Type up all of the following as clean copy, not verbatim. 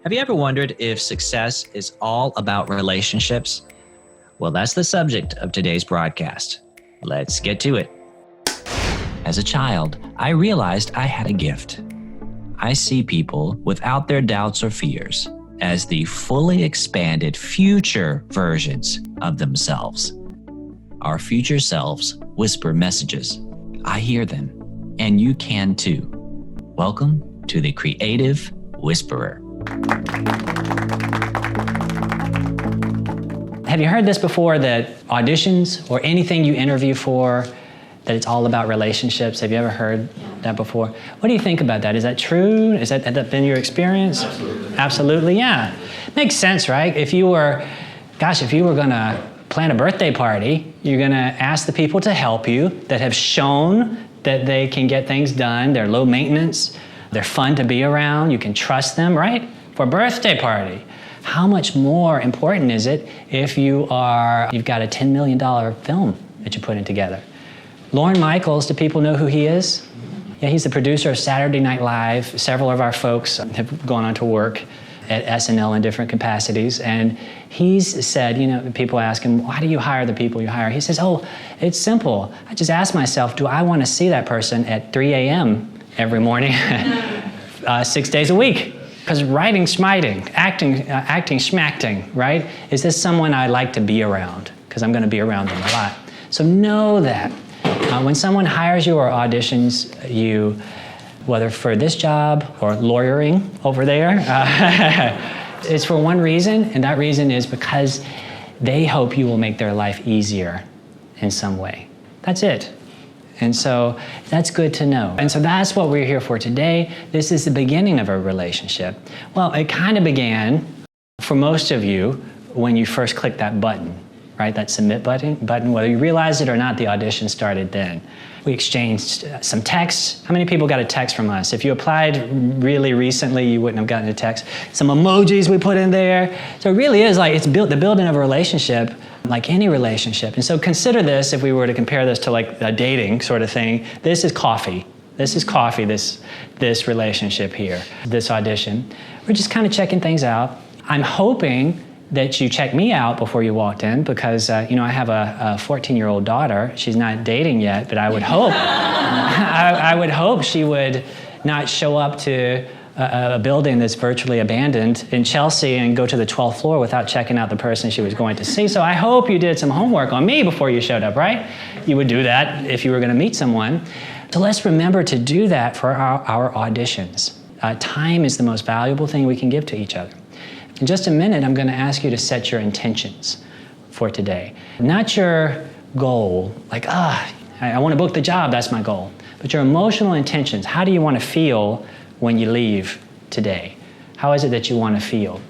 Have you ever wondered if success is all about relationships? Well, that's the subject of today's broadcast. Let's get to it. As a child, I realized I had a gift. I see people without their doubts or fears as the fully expanded future versions of themselves. Our future selves whisper messages. I hear them, and you can too. Welcome to the Creative Whisperer. Have you heard this before, that auditions or anything you interview for, that it's all about relationships? Have you ever heard that before? What do you think about that? Is that true? Has that been your experience? Absolutely, yeah. Makes sense, right? If you were gonna plan a birthday party, you're gonna ask the people to help you that have shown that they can get things done, they're low maintenance, they're fun to be around, you can trust them, right? For a birthday party. How much more important is it if you've got a $10 million film that you're putting together? Lorne Michaels, do people know who he is? Yeah, he's the producer of Saturday Night Live. Several of our folks have gone on to work at SNL in different capacities. And he's said, people ask him, why do you hire the people you hire? He says, it's simple. I just ask myself, do I want to see that person at 3 a.m. every morning, 6 days a week? Because writing, smiting, acting, schmacting, right? Is this someone I like to be around? Because I'm going to be around them a lot. So know that. When someone hires you or auditions you, whether for this job or lawyering over there, it's for one reason, and that reason is because they hope you will make their life easier in some way. That's it. And so that's good to know. And so that's what we're here for today. This is the beginning of a relationship. Well, it kind of began for most of you when you first clicked that button, right? That submit button, whether you realized it or not, the audition started then. We exchanged some texts. How many people got a text from us? If you applied really recently, you wouldn't have gotten a text. Some emojis we put in there. So it really is like the building of a relationship, like any relationship. And so consider this, if we were to compare this to like a dating sort of thing, this is coffee. This is coffee, this relationship here, this audition. We're just kind of checking things out. I'm hoping that you checked me out before you walked in because, I have a 14-year-old daughter. She's not dating yet, but I would hope, I would hope she would not show up to a building that's virtually abandoned in Chelsea and go to the 12th floor without checking out the person she was going to see. So I hope you did some homework on me before you showed up, right? You would do that if you were going to meet someone. So let's remember to do that for our auditions. Time is the most valuable thing we can give to each other. In just a minute, I'm going to ask you to set your intentions for today. Not your goal, like, I want to book the job, that's my goal. But your emotional intentions. How do you want to feel when you leave today? How is it that you want to feel?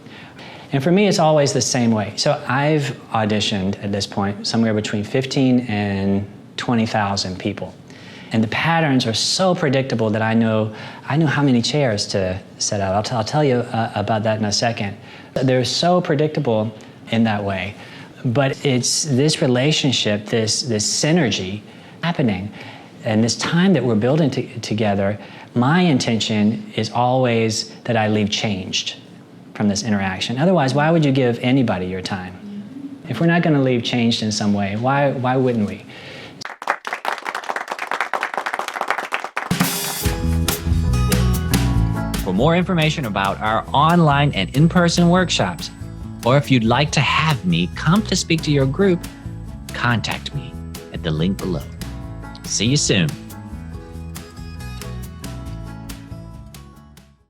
And for me, it's always the same way. So I've auditioned at this point somewhere between 15 and 20,000 people. And the patterns are so predictable that I know how many chairs to set out. I'll tell you about that in a second. They're so predictable in that way. But it's this relationship, this synergy happening, and this time that we're building together, my intention is always that I leave changed from this interaction. Otherwise, why would you give anybody your time? If we're not going to leave changed in some way, why wouldn't we? For more information about our online and in-person workshops, or if you'd like to have me come to speak to your group, contact me at the link below. See you soon.